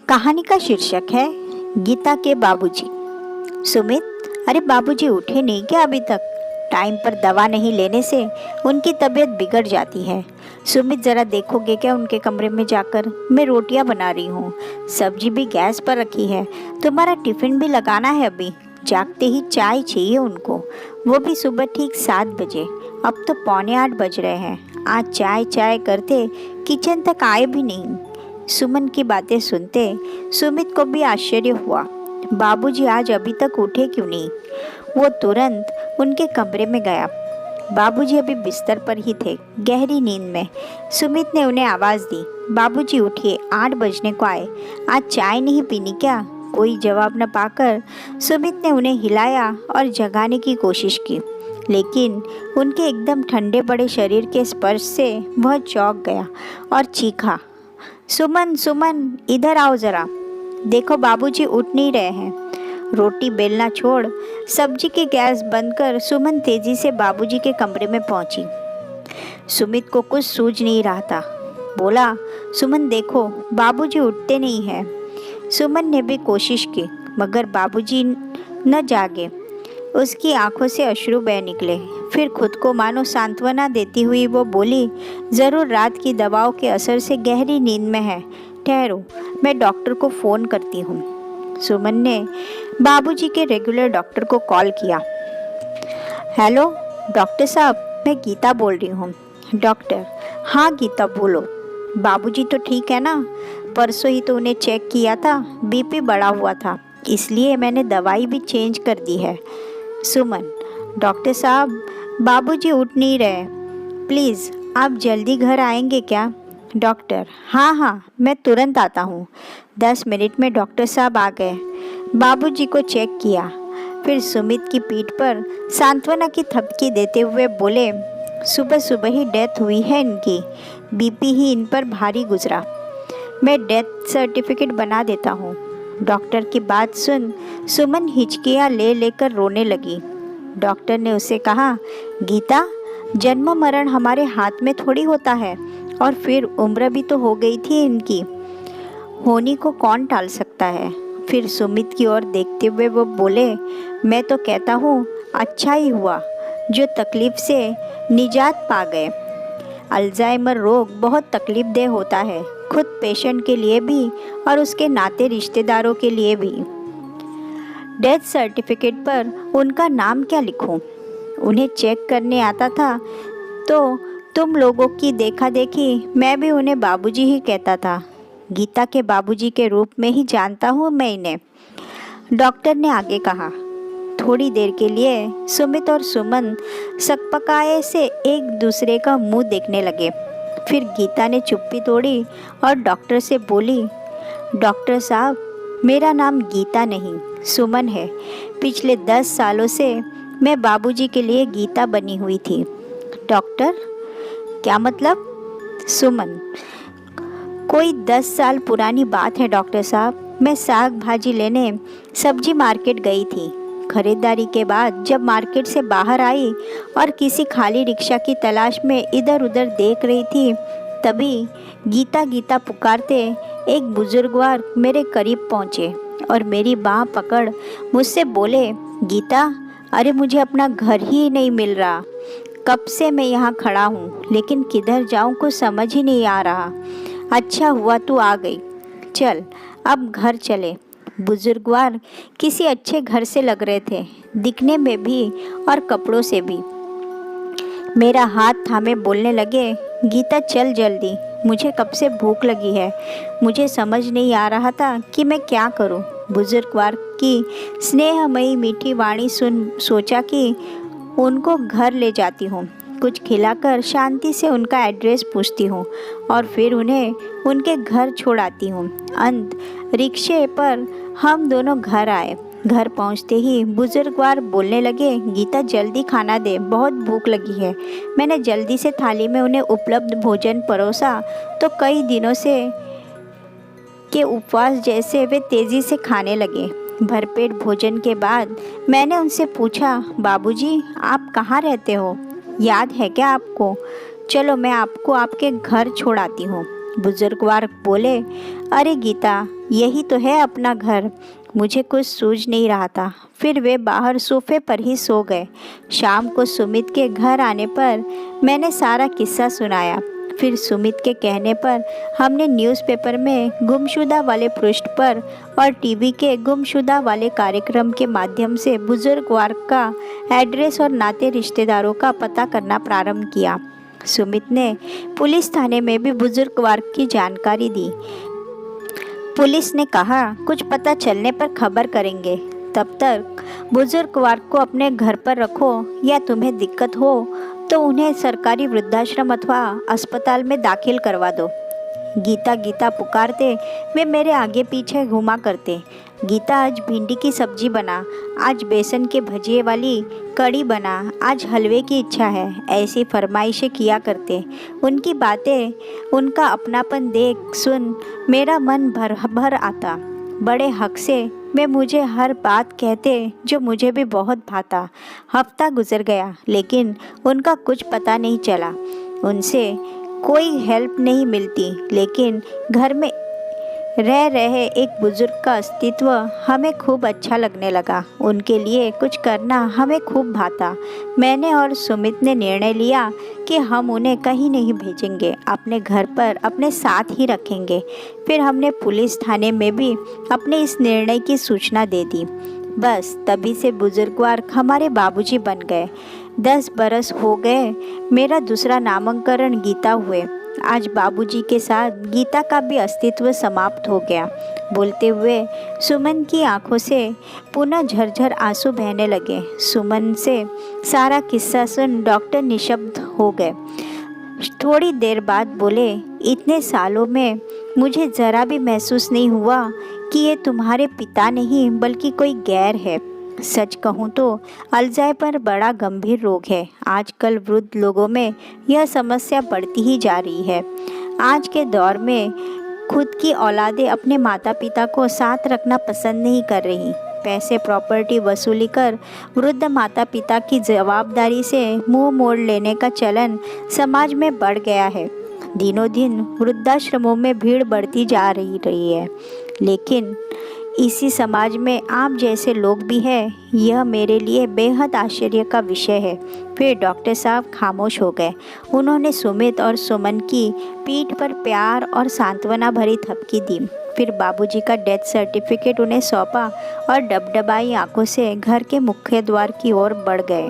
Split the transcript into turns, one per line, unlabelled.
कहानी का शीर्षक है गीता के बाबूजी। सुमित, अरे बाबूजी उठे नहीं क्या अभी तक? टाइम पर दवा नहीं लेने से उनकी तबीयत बिगड़ जाती है। सुमित, जरा देखोगे क्या उनके कमरे में जाकर? मैं रोटियां बना रही हूँ, सब्जी भी गैस पर रखी है, तुम्हारा टिफिन भी लगाना है। अभी जागते ही चाय चाहिए उनको, वो भी सुबह ठीक 7 बजे। अब तो 7:45 बज रहे हैं। आज चाय चाय करते किचन तक आए भी नहीं। सुमन की बातें सुनते सुमित को भी आश्चर्य हुआ। बाबूजी आज अभी तक उठे क्यों नहीं? वो तुरंत उनके कमरे में गया। बाबूजी अभी बिस्तर पर ही थे, गहरी नींद में। सुमित ने उन्हें आवाज़ दी, बाबूजी उठिए, 8 बजने को आए। आज चाय नहीं पीनी क्या? कोई जवाब न पाकर सुमित ने उन्हें हिलाया और जगाने की कोशिश की, लेकिन उनके एकदम ठंडे पड़े शरीर के स्पर्श से वह चौंक गया और चीखा, सुमन सुमन, इधर आओ जरा। देखो बाबूजी उठ नहीं रहे हैं। रोटी बेलना छोड़ सब्जी की गैस बंद कर सुमन तेजी से बाबूजी के कमरे में पहुंची। सुमित को कुछ सूझ नहीं रहा था। बोला, सुमन देखो, बाबूजी उठते नहीं हैं। सुमन ने भी कोशिश की, मगर बाबूजी न जागे। उसकी आंखों से अश्रु बह निकले। फिर खुद को मानो सांत्वना देती हुई वो बोली, ज़रूर रात की दवाओं के असर से गहरी नींद में है। ठहरो, मैं डॉक्टर को फ़ोन करती हूँ। सुमन ने बाबूजी के रेगुलर डॉक्टर को कॉल किया। हेलो डॉक्टर साहब, मैं गीता बोल रही हूँ। डॉक्टर, हाँ गीता बोलो। बाबूजी तो ठीक है ना? परसों ही तो उन्हें चेक किया था, बीपी बढ़ा हुआ था, इसलिए मैंने दवाई भी चेंज कर दी है। सुमन, डॉक्टर साहब, बाबूजी उठ नहीं रहे, प्लीज़ आप जल्दी घर आएंगे क्या? डॉक्टर, हाँ, मैं तुरंत आता हूँ। 10 मिनट में डॉक्टर साहब आ गए। बाबूजी को चेक किया, फिर सुमित की पीठ पर सांत्वना की थपकी देते हुए बोले, सुबह सुबह ही डेथ हुई है इनकी, बीपी ही इन पर भारी गुजरा। मैं डेथ सर्टिफिकेट बना देता हूँ। डॉक्टर की बात सुन सुमन हिचकियाँ ले लेकर रोने लगी। डॉक्टर ने उसे कहा, गीता, जन्म मरण हमारे हाथ में थोड़ी होता है, और फिर उम्र भी तो हो गई थी इनकी, होनी को कौन टाल सकता है। फिर सुमित की ओर देखते हुए वो बोले, मैं तो कहता हूँ अच्छा ही हुआ जो तकलीफ से निजात पा गए। अल्जाइमर रोग बहुत तकलीफ देह होता है, खुद पेशेंट के लिए भी और उसके नाते रिश्तेदारों के लिए भी। डेथ सर्टिफिकेट पर उनका नाम क्या लिखूं? उन्हें चेक करने आता था तो तुम लोगों की देखा देखी मैं भी उन्हें बाबूजी ही कहता था। गीता के बाबूजी के रूप में ही जानता हूँ मैं इन्हें। डॉक्टर ने आगे कहा। थोड़ी देर के लिए सुमित और सुमन सकपकाए से एक दूसरे का मुंह देखने लगे। फिर गीता ने चुप्पी तोड़ी और डॉक्टर से बोली, डॉक्टर साहब, मेरा नाम गीता नहीं सुमन है। पिछले 10 सालों से मैं बाबूजी के लिए गीता बनी हुई थी। डॉक्टर, क्या मतलब? सुमन, कोई 10 साल पुरानी बात है डॉक्टर साहब। मैं साग भाजी लेने सब्जी मार्केट गई थी। खरीदारी के बाद जब मार्केट से बाहर आई और किसी खाली रिक्शा की तलाश में इधर उधर देख रही थी, तभी गीता गीता पुकारते एक बुजुर्गवार मेरे करीब पहुँचे और मेरी बाह पकड़ मुझसे बोले, गीता, अरे मुझे अपना घर ही नहीं मिल रहा। कब से मैं यहाँ खड़ा हूँ, लेकिन किधर जाऊँ कुछ समझ ही नहीं आ रहा। अच्छा हुआ तू आ गई, चल अब घर चले। बुजुर्गवार किसी अच्छे घर से लग रहे थे, दिखने में भी और कपड़ों से भी। मेरा हाथ थामे बोलने लगे, गीता चल जल्दी, मुझे कब से भूख लगी है। मुझे समझ नहीं आ रहा था कि मैं क्या करूं। बुजुर्गवार की स्नेहमयी मीठी वाणी सुन सोचा कि उनको घर ले जाती हूँ, कुछ खिलाकर शांति से उनका एड्रेस पूछती हूँ और फिर उन्हें उनके घर छोड़ आती हूँ। अंत रिक्शे पर हम दोनों घर आए। घर पहुँचते ही बुजुर्गवार बोलने लगे, गीता जल्दी खाना दे, बहुत भूख लगी है। मैंने जल्दी से थाली में उन्हें उपलब्ध भोजन परोसा तो कई दिनों से के उपवास जैसे वे तेज़ी से खाने लगे। भरपेट भोजन के बाद मैंने उनसे पूछा, बाबूजी आप कहाँ रहते हो, याद है क्या आपको? चलो मैं आपको आपके घर छोड़ाती हूँ। बुजुर्गवार बोले, अरे गीता, यही तो है अपना घर। मुझे कुछ सूझ नहीं रहा था। फिर वे बाहर सोफे पर ही सो गए। शाम को सुमित के घर आने पर मैंने सारा किस्सा सुनाया। फिर सुमित के कहने पर हमने न्यूज़पेपर में गुमशुदा वाले पृष्ठ पर और टीवी के गुमशुदा वाले कार्यक्रम के माध्यम से बुजुर्गवार का एड्रेस और नाते रिश्तेदारों का पता करना प्रारंभ किया। सुमित ने पुलिस थाने में भी बुजुर्गवार की जानकारी दी। पुलिस ने कहा कुछ पता चलने पर खबर करेंगे। तब तक बुजुर्गवार को अपने घर पर रखो या तुम्हें दिक्कत हो तो उन्हें सरकारी वृद्धाश्रम अथवा अस्पताल में दाखिल करवा दो। गीता गीता पुकारते वे मेरे आगे पीछे घुमा करते। गीता आज भिंडी की सब्जी बना, आज बेसन के भजिए वाली कड़ी बना, आज हलवे की इच्छा है, ऐसी फरमाइशें किया करते। उनकी बातें, उनका अपनापन देख सुन मेरा मन भर भर आता। बड़े हक से वे मुझे हर बात कहते जो मुझे भी बहुत भाता। हफ्ता गुजर गया लेकिन उनका कुछ पता नहीं चला। उनसे कोई हेल्प नहीं मिलती, लेकिन घर में रह रहे एक बुजुर्ग का अस्तित्व हमें खूब अच्छा लगने लगा। उनके लिए कुछ करना हमें खूब भाता। मैंने और सुमित ने निर्णय लिया कि हम उन्हें कहीं नहीं भेजेंगे, अपने घर पर अपने साथ ही रखेंगे। फिर हमने पुलिस थाने में भी अपने इस निर्णय की सूचना दे दी। बस तभी से बुजुर्गवार हमारे बाबूजी बन गए। 10 बरस हो गए मेरा दूसरा नामकरण गीता हुए। आज बाबूजी के साथ गीता का भी अस्तित्व समाप्त हो गया। बोलते हुए सुमन की आंखों से पुनः झरझर आंसू बहने लगे। सुमन से सारा किस्सा सुन डॉक्टर निशब्द हो गए। थोड़ी देर बाद बोले, इतने सालों में मुझे ज़रा भी महसूस नहीं हुआ कि ये तुम्हारे पिता नहीं बल्कि कोई गैर है। सच कहूँ तो अल्जाइमर बड़ा गंभीर रोग है। आजकल वृद्ध लोगों में यह समस्या बढ़ती ही जा रही है। आज के दौर में खुद की औलादें अपने माता पिता को साथ रखना पसंद नहीं कर रही। पैसे प्रॉपर्टी वसूली कर वृद्ध माता पिता की जवाबदारी से मुंह मोड़ लेने का चलन समाज में बढ़ गया है। दिनों दिन वृद्धाश्रमों में भीड़ बढ़ती जा रही है, लेकिन इसी समाज में आप जैसे लोग भी हैं, यह मेरे लिए बेहद आश्चर्य का विषय है। फिर डॉक्टर साहब खामोश हो गए। उन्होंने सुमित और सुमन की पीठ पर प्यार और सांत्वना भरी थपकी दी। फिर बाबूजी का डेथ सर्टिफिकेट उन्हें सौंपा और डबडबाई आंखों से घर के मुख्य द्वार की ओर बढ़ गए।